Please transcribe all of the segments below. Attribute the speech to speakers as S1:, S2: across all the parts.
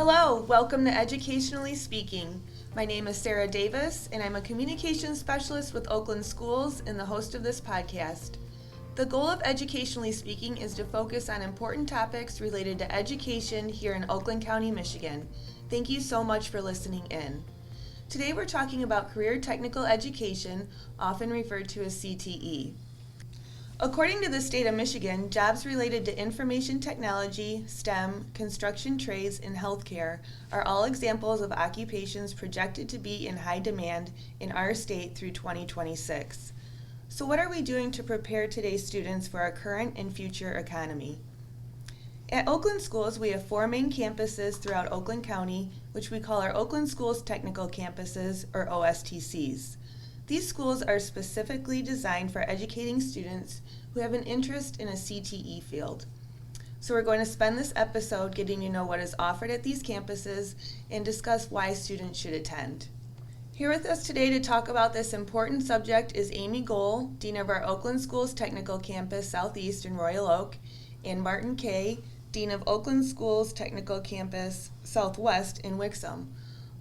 S1: Hello, welcome to Educationally Speaking. My name is Sarah Davis, and I'm a communications specialist with Oakland Schools and the host of this podcast. The goal of Educationally Speaking is to focus on important topics related to education here in Oakland County, Michigan. Thank you so much for listening in. Today we're talking about career technical education, often referred to as CTE. According to the state of Michigan, jobs related to information technology, STEM, construction trades, and healthcare are all examples of occupations projected to be in high demand in our state through 2026. So what are we doing to prepare today's students for our current and future economy? At Oakland Schools, we have 4 main campuses throughout Oakland County, which we call our Oakland Schools Technical Campuses, or OSTCs. These schools are specifically designed for educating students who have an interest in a CTE field. So we're going to spend this episode getting to know what is offered at these campuses and discuss why students should attend. Here with us today to talk about this important subject is Amy Gole, Dean of our Oakland Schools Technical Campus Southeast in Royal Oak, and Martin Kaye, Dean of Oakland Schools Technical Campus Southwest in Wixom.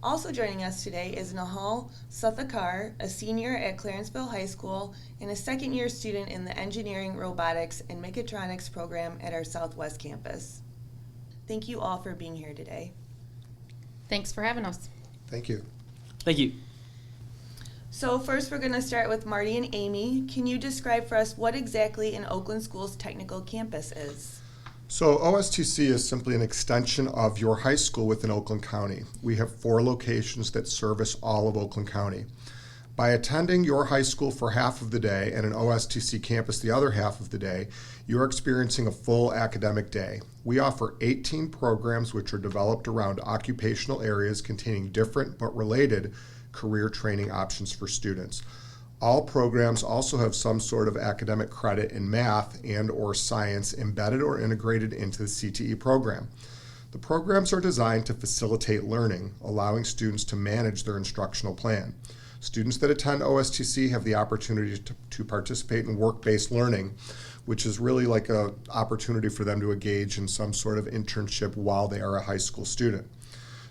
S1: Also joining us today is Nihal Suthakar, a senior at Clarenceville High School and a second-year student in the Engineering, Robotics, and Mechatronics program at our Southwest campus. Thank you all for being here today.
S2: Thanks for having us.
S3: Thank you.
S4: Thank you.
S1: So first we're going to start with Marty and Amy. Can you describe for us what exactly an Oakland Schools Technical Campus is?
S3: So OSTC is simply an extension of your high school within Oakland County. We have 4 locations that service all of Oakland County. By attending your high school for half of the day and an OSTC campus the other half of the day, you're experiencing a full academic day. We offer 18 programs which are developed around occupational areas containing different but related career training options for students. All programs also have some sort of academic credit in math and or science embedded or integrated into the CTE program. The programs are designed to facilitate learning, allowing students to manage their instructional plan. Students that attend OSTC have the opportunity to participate in WorkBased Learning, which is really like an opportunity for them to engage in some sort of internship while they are a high school student.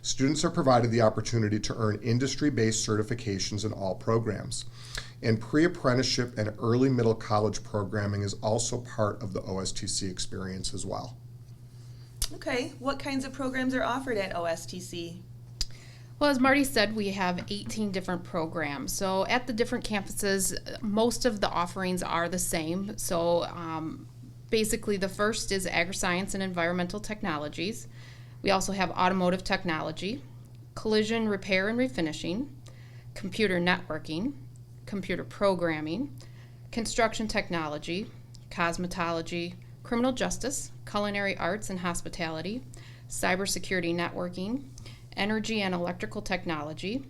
S3: Students are provided the opportunity to earn industry-based certifications in all programs. And pre-apprenticeship and early middle college programming is also part of the OSTC experience as well.
S1: Okay, what kinds of programs are offered at OSTC?
S2: Well, as Marty said, we have 18 different programs. So at the different campuses, most of the offerings are the same. So basically the first is agri-science and environmental technologies. We also have automotive technology, collision repair and refinishing, computer networking, computer programming, construction technology, cosmetology, criminal justice, culinary arts and hospitality, cybersecurity networking, energy and electrical technology,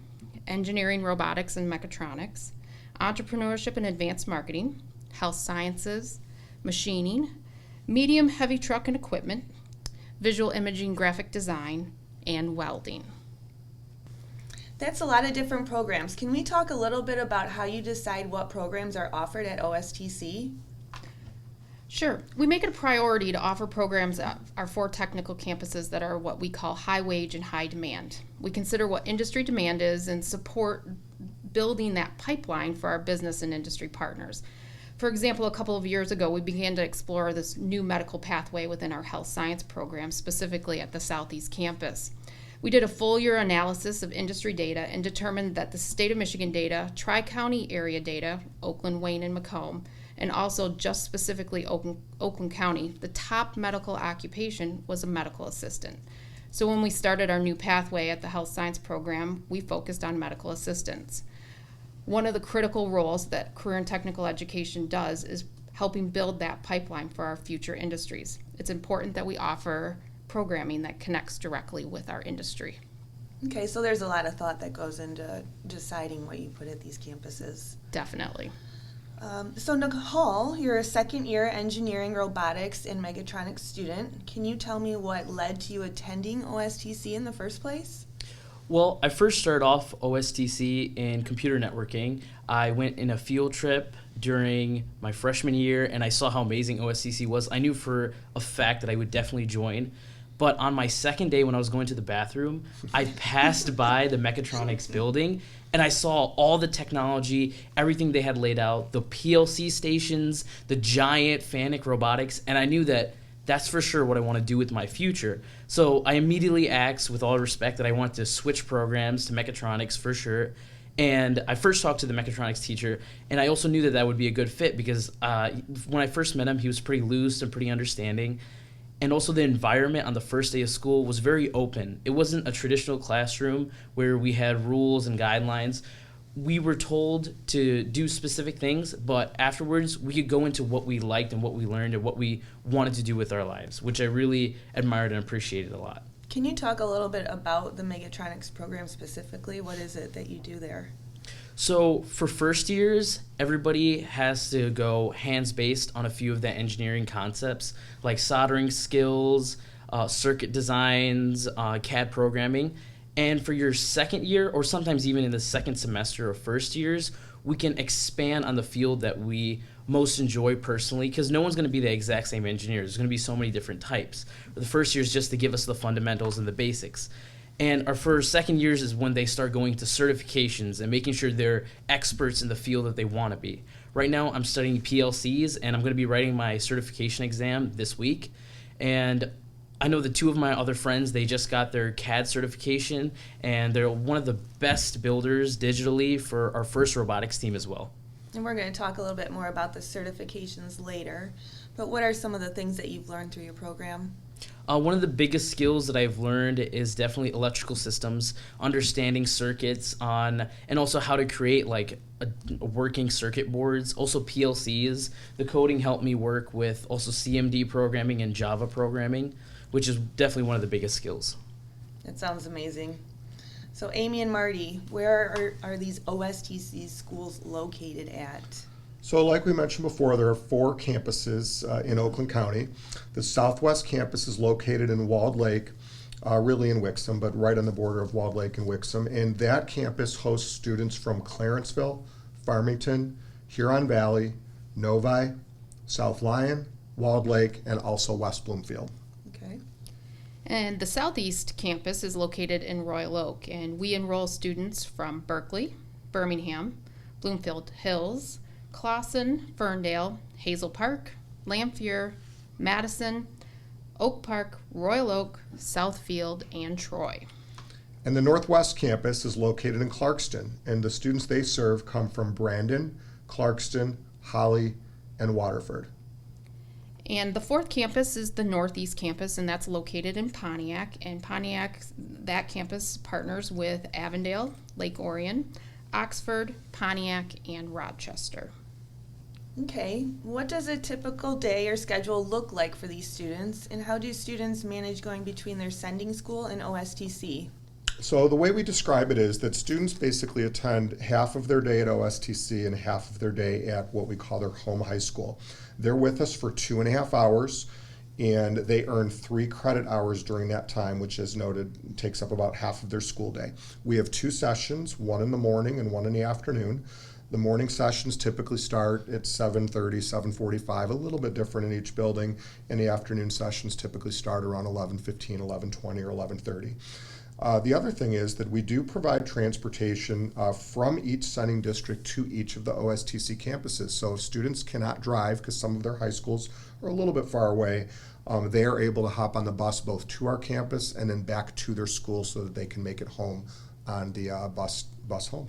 S2: engineering, robotics and mechatronics, entrepreneurship and advanced marketing, health sciences, machining, medium heavy truck and equipment, visual imaging, graphic design, and welding.
S1: That's a lot of different programs. Can we talk a little bit about how you decide what programs are offered at OSTC?
S2: Sure. We make it a priority to offer programs at our 4 technical campuses that are what we call high wage and high demand. We consider what industry demand is and support building that pipeline for our business and industry partners. For example, a couple of years ago, we began to explore this new medical pathway within our health science program, specifically at the Southeast campus. We did a full year analysis of industry data and determined that the state of Michigan data, tri-county area data, Oakland, Wayne, and Macomb, and also just specifically Oakland County, the top medical occupation was a medical assistant. So when we started our new pathway at the health science program, we focused on medical assistants. One of the critical roles that career and technical education does is helping build that pipeline for our future industries. It's important that we offer programming that connects directly with our industry.
S1: Okay, so there's a lot of thought that goes into deciding what you put at these campuses.
S2: Definitely.
S1: So Nicole, you're a second-year engineering, robotics, and mechatronics student. Can you tell me what led to you attending OSTC in the first place?
S4: Well, I first started off OSTC in computer networking. I went in a field trip during my freshman year, and I saw how amazing OSTC was. I knew for a fact that I would definitely join. But on my second day when I was going to the bathroom, I passed by the mechatronics building and I saw all the technology, everything they had laid out, the PLC stations, the giant FANUC robotics, and I knew that that's for sure what I want to do with my future. So I immediately asked, with all respect, that I want to switch programs to mechatronics for sure. And I first talked to the mechatronics teacher, and I also knew that that would be a good fit because when I first met him, he was pretty loose and pretty understanding. And also the environment on the first day of school was very open. It wasn't a traditional classroom where we had rules and guidelines. We were told to do specific things, but afterwards we could go into what we liked and what we learned and what we wanted to do with our lives, which I really admired and appreciated a lot.
S1: Can you talk a little bit about the mechatronics program specifically? What is it that you do there?
S4: So for first years, everybody has to go hands-based on a few of the engineering concepts like soldering skills, circuit designs, CAD programming. And for your second year, or sometimes even in the second semester of first years, we can expand on the field that we most enjoy personally, because no one's going to be the exact same engineer. There's going to be so many different types. The first year is just to give us the fundamentals and the basics. And our first second years is when they start going to certifications and making sure they're experts in the field that they want to be. Right now, I'm studying PLCs, and I'm going to be writing my certification exam this week. And I know that two of my other friends, they just got their CAD certification, and they're one of the best builders digitally for our first robotics team as well.
S1: And we're going to talk a little bit more about the certifications later, but what are some of the things that you've learned through your program?
S4: One of the biggest skills that I've learned is definitely electrical systems, understanding circuits and also how to create like a working circuit boards, also PLCs. The coding helped me work with also CMD programming and Java programming, which is definitely one of the biggest skills.
S1: That sounds amazing. So Amy and Marty, where are these OSTC schools located at?
S3: So like we mentioned before, there are 4 campuses in Oakland County. The southwest campus is located in Walled Lake, really in Wixom, but right on the border of Walled Lake and Wixom. And that campus hosts students from Clarenceville, Farmington, Huron Valley, Novi, South Lyon, Walled Lake, and also West Bloomfield.
S1: Okay.
S2: And the southeast campus is located in Royal Oak, and we enroll students from Berkeley, Birmingham, Bloomfield Hills, Clawson, Ferndale, Hazel Park, Lamphere, Madison, Oak Park, Royal Oak, Southfield, and Troy.
S3: And the Northwest campus is located in Clarkston, and the students they serve come from Brandon, Clarkston, Holly, and Waterford.
S2: And the 4th campus is the Northeast campus, and that's located in Pontiac. And Pontiac, that campus partners with Avondale, Lake Orion, Oxford, Pontiac, and Rochester.
S1: Okay, what does a typical day or schedule look like for these students, and how do students manage going between their sending school and OSTC?
S3: So the way we describe it is that students basically attend half of their day at OSTC and half of their day at what we call their home high school. They're with us for 2.5 hours, and they earn 3 credit hours during that time, which, as noted, takes up about half of their school day. We have 2 sessions, one in the morning and one in the afternoon. The morning sessions typically start at 7:30, 7:45, a little bit different in each building, and the afternoon sessions typically start around 11:15, 11:20, or 11:30. The other thing is that we do provide transportation from each sending district to each of the OSTC campuses. So if students cannot drive because some of their high schools are a little bit far away, they are able to hop on the bus both to our campus and then back to their school so that they can make it home on the bus home.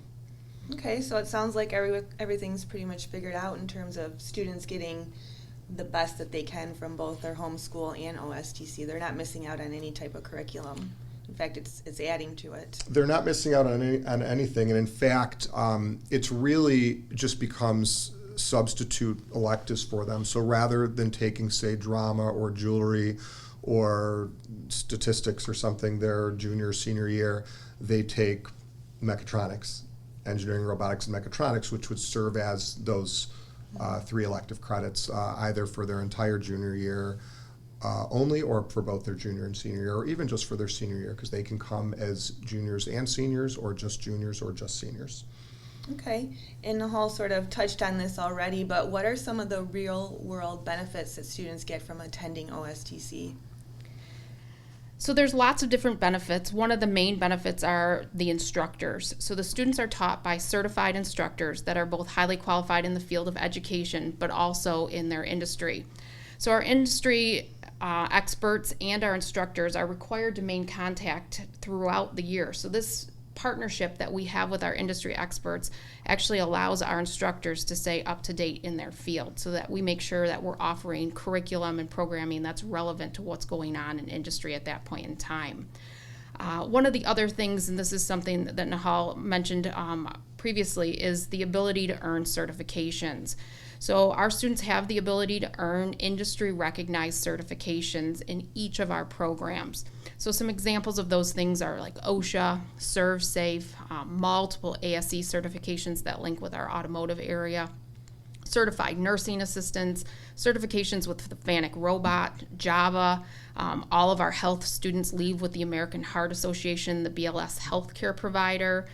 S1: Okay, so it sounds like everything's pretty much figured out in terms of students getting the best that they can from both their home school and OSTC. They're not missing out on any type of curriculum. In fact, it's adding to it.
S3: They're not missing out on anything, and in fact, it's really just becomes substitute electives for them. So rather than taking, say, drama or jewelry or statistics or something their junior or senior year, they take mechatronics, engineering, robotics, and mechatronics, which would serve as those 3 elective credits, either for their entire junior year only, or for both their junior and senior year, or even just for their senior year, because they can come as juniors and seniors, or just juniors, or just seniors.
S1: Okay, and Nihal sort of touched on this already, but what are some of the real-world benefits that students get from attending OSTC?
S2: So there's lots of different benefits. One of the main benefits are the instructors. So the students are taught by certified instructors that are both highly qualified in the field of education, but also in their industry. So our industry experts and our instructors are required to maintain contact throughout the year. So this partnership that we have with our industry experts actually allows our instructors to stay up to date in their field, so that we make sure that we're offering curriculum and programming that's relevant to what's going on in industry at that point in time. One of the other things, and this is something that Nihal mentioned previously, is the ability to earn certifications. So our students have the ability to earn industry-recognized certifications in each of our programs. So some examples of those things are like OSHA, ServSafe, multiple ASE certifications that link with our automotive area, certified nursing assistants, certifications with the FANUC robot, Java. All of our health students leave with the American Heart Association, the BLS healthcare provider,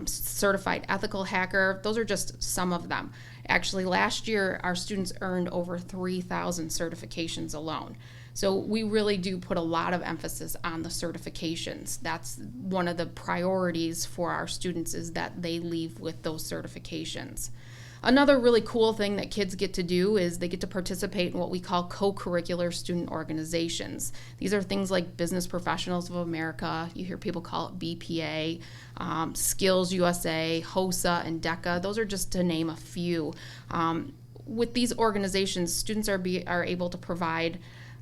S2: certified ethical hacker. Those are just some of them. Actually, last year, our students earned over 3,000 certifications alone. So we really do put a lot of emphasis on the certifications. That's one of the priorities for our students, is that they leave with those certifications. Another really cool thing that kids get to do is they get to participate in what we call co-curricular student organizations. These are things like Business Professionals of America. You hear people call it BPA, Skills USA, HOSA, and DECA. Those are just to name a few. With these organizations, students are able to provide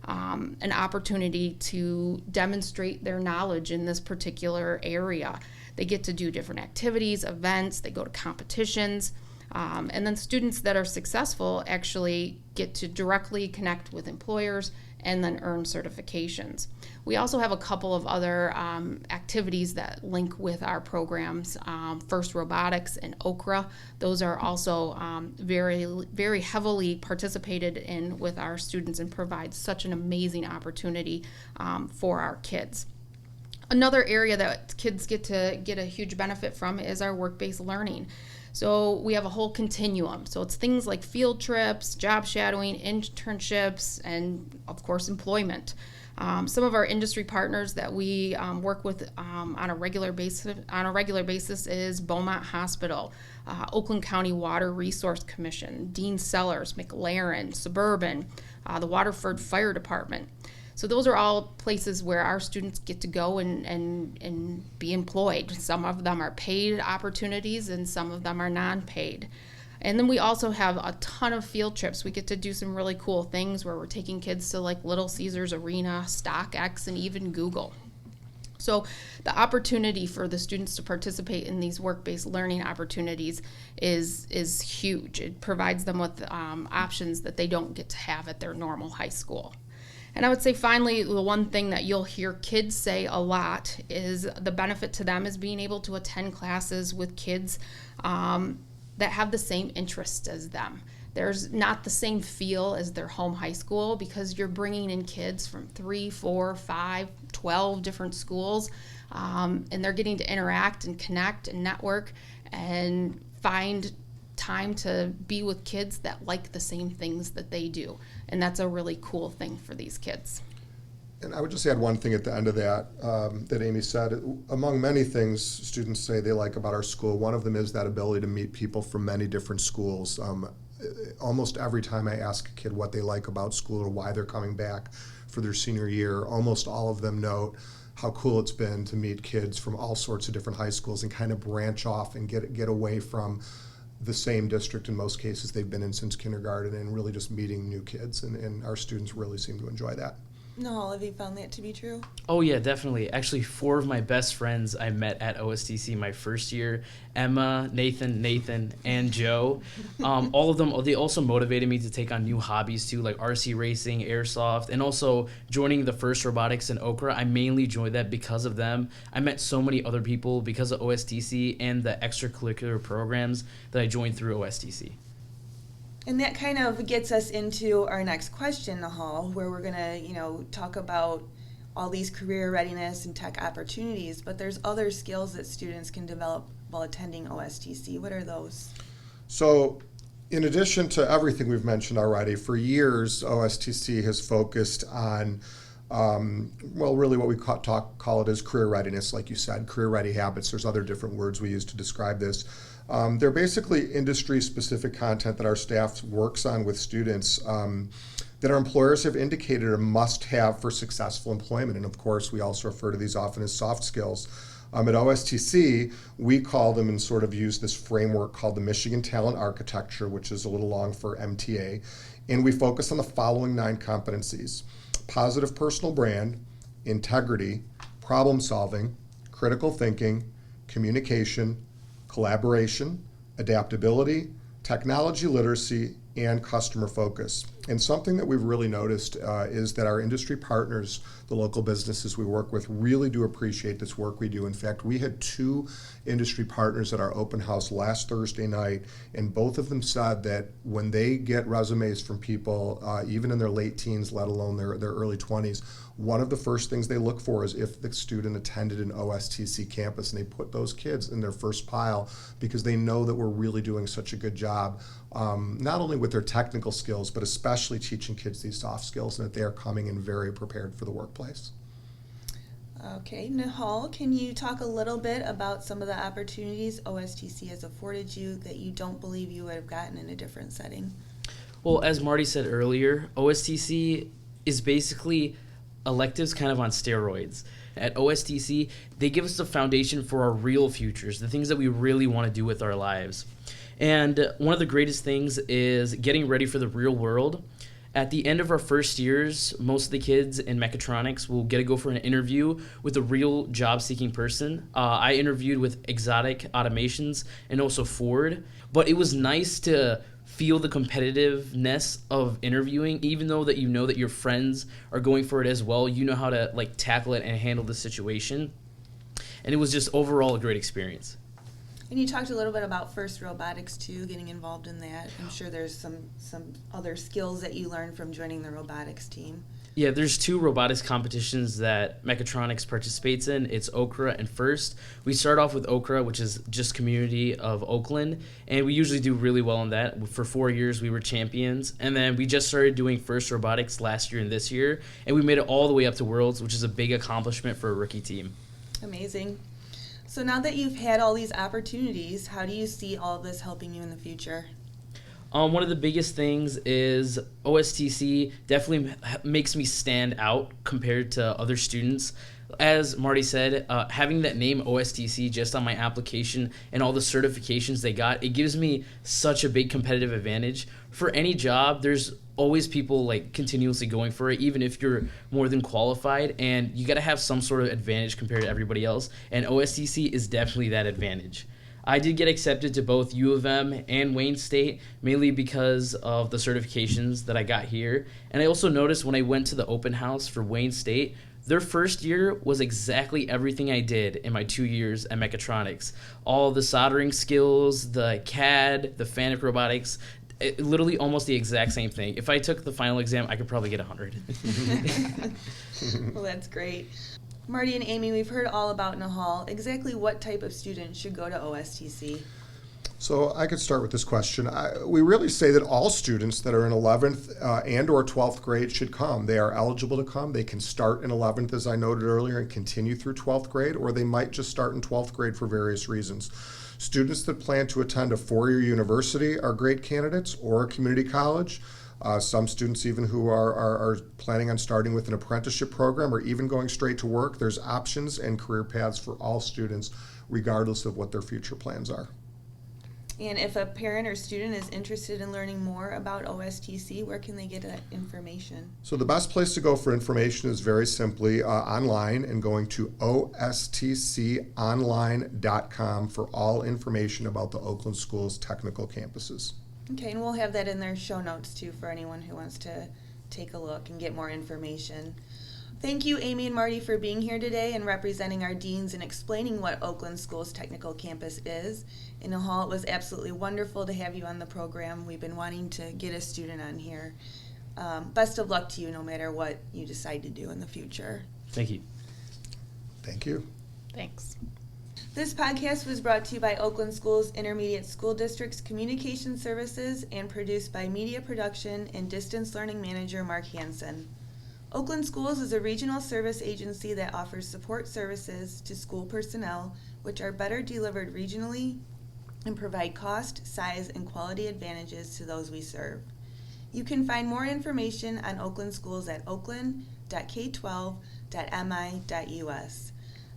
S2: an opportunity to demonstrate their knowledge in this particular area. They get to do different activities, events, they go to competitions. And then students that are successful actually get to directly connect with employers and then earn certifications. We also have a couple of other activities that link with our programs. First Robotics and Okra. Those are also very, very heavily participated in with our students and provide such an amazing opportunity for our kids. Another area that kids get a huge benefit from is our work-based learning. So we have a whole continuum. So it's things like field trips, job shadowing, internships, and of course employment. Some of our industry partners that we work with on a regular basis is Beaumont Hospital, Oakland County Water Resource Commission, Dean Sellers, McLaren, Suburban, the Waterford Fire Department. So those are all places where our students get to go and be employed. Some of them are paid opportunities and some of them are non-paid. And then we also have a ton of field trips. We get to do some really cool things where we're taking kids to like Little Caesars Arena, StockX, and even Google. So the opportunity for the students to participate in these work-based learning opportunities is huge. It provides them with options that they don't get to have at their normal high school. And I would say finally, the one thing that you'll hear kids say a lot is the benefit to them is being able to attend classes with kids that have the same interests as them. There's not the same feel as their home high school because you're bringing in kids from 3, 4, 5, 12 different schools, and they're getting to interact and connect and network and find time to be with kids that like the same things that they do. And that's a really cool thing for these kids.
S3: And I would just add one thing at the end of that, that Amy said. Among many things students say they like about our school, one of them is that ability to meet people from many different schools. Almost every time I ask a kid what they like about school or why they're coming back for their senior year, almost all of them note how cool it's been to meet kids from all sorts of different high schools and kind of branch off and get away from the same district in most cases they've been in since kindergarten, and really just meeting new kids, and our students really seem to enjoy that.
S1: Nihal, have you found that to be true?
S4: Oh yeah, definitely. Actually, 4 of my best friends I met at OSTC my first year: Emma, Nathan, and Joe. All of them, they also motivated me to take on new hobbies too, like RC racing, airsoft, and also joining the First Robotics and Okra. I mainly joined that because of them. I met so many other people because of OSTC and the extracurricular programs that I joined through OSTC.
S1: And that kind of gets us into our next question, Nihal, where we're going to, talk about all these career readiness and tech opportunities, but there's other skills that students can develop while attending OSTC. What are those?
S3: So, in addition to everything we've mentioned already, for years, OSTC has focused on really what we call it is career readiness, like you said, career ready habits. There's other different words we use to describe this. They're basically industry-specific content that our staff works on with students that our employers have indicated are must-have for successful employment. And of course, we also refer to these often as soft skills. At OSTC, we call them and sort of use this framework called the Michigan Talent Architecture, which is a little long for MTA. And we focus on the following 9 competencies: positive personal brand, integrity, problem solving, critical thinking, communication, collaboration, adaptability, technology literacy, and customer focus. And something that we've really noticed is that our industry partners, the local businesses we work with, really do appreciate this work we do. In fact, we had 2 industry partners at our open house last Thursday night, and both of them said that when they get resumes from people, even in their late teens, let alone their early 20s, one of the first things they look for is if the student attended an OSTC campus, and they put those kids in their first pile because they know that we're really doing such a good job, not only with their technical skills, but especially teaching kids these soft skills, and that they are coming in very prepared for the workplace.
S1: Okay, Nihal, can you talk a little bit about some of the opportunities OSTC has afforded you that you don't believe you would have gotten in a different setting?
S4: Well, as Marty said earlier, OSTC is basically electives kind of on steroids. At OSTC, they give us the foundation for our real futures, the things that we really want to do with our lives. And one of the greatest things is getting ready for the real world. At the end of our first years, most of the kids in mechatronics will get to go for an interview with a real job-seeking person. I interviewed with Exotic Automations and also Ford, but it was nice to feel the competitiveness of interviewing, even though that you know that your friends are going for it as well. You know how to tackle it and handle the situation. And it was just overall a great experience.
S1: And you talked a little bit about FIRST Robotics too, getting involved in that. I'm sure there's some other skills that you learned from joining the robotics team.
S4: Yeah, there's 2 robotics competitions that mechatronics participates in. It's Okra and FIRST. We start off with Okra, which is just community of Oakland, and we usually do really well in that. For 4 years, we were champions, and then we just started doing FIRST Robotics last year and this year, and we made it all the way up to Worlds, which is a big accomplishment for a rookie team.
S1: Amazing. So now that you've had all these opportunities, how do you see all of this helping you in the future?
S4: One of the biggest things is OSTC definitely makes me stand out compared to other students. As Marty said, having that name OSTC just on my application and all the certifications they got, it gives me such a big competitive advantage. For any job, there's always people continuously going for it, even if you're more than qualified, and you got to have some sort of advantage compared to everybody else, and OSTC is definitely that advantage. I did get accepted to both U of M and Wayne State, mainly because of the certifications that I got here. And I also noticed when I went to the open house for Wayne State, their first year was exactly everything I did in my 2 years at mechatronics. All the soldering skills, the CAD, the FANUC robotics, literally almost the exact same thing. If I took the final exam, I could probably get 100.
S1: Well, that's great. Marty and Amy, we've heard all about Nihal. Exactly what type of student should go to OSTC?
S3: So I could start with this question. We really say that all students that are in 11th and or 12th grade should come. They are eligible to come. They can start in 11th, as I noted earlier, and continue through 12th grade, or they might just start in 12th grade for various reasons. Students that plan to attend a 4-year university are great candidates, or a community college. Some students even who are planning on starting with an apprenticeship program or even going straight to work. There's options and career paths for all students, regardless of what their future plans are.
S1: And if a parent or student is interested in learning more about OSTC, where can they get that information?
S3: So the best place to go for information is very simply online and going to ostconline.com for all information about the Oakland Schools Technical Campuses.
S1: Okay, and we'll have that in their show notes too for anyone who wants to take a look and get more information. Thank you, Amy and Marty, for being here today and representing our deans and explaining what Oakland Schools Technical Campus is. In Nihal, it was absolutely wonderful to have you on the program. We've been wanting to get a student on here. Best of luck to you no matter what you decide to do in the future.
S4: Thank you.
S3: Thank you.
S2: Thanks.
S1: This podcast was brought to you by Oakland Schools Intermediate School District's Communication Services and produced by Media Production and Distance Learning Manager Mark Hansen. Oakland Schools is a regional service agency that offers support services to school personnel, which are better delivered regionally and provide cost, size, and quality advantages to those we serve. You can find more information on Oakland Schools at oakland.k12.mi.us.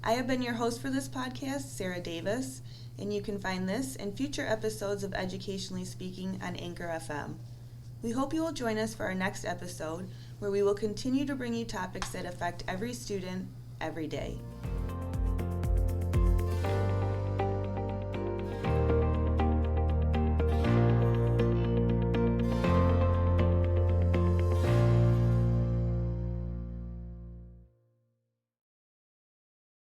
S1: I have been your host for this podcast, Sarah Davis, and you can find this and future episodes of Educationally Speaking on Anchor FM. We hope you will join us for our next episode, where we will continue to bring you topics that affect every student, every day.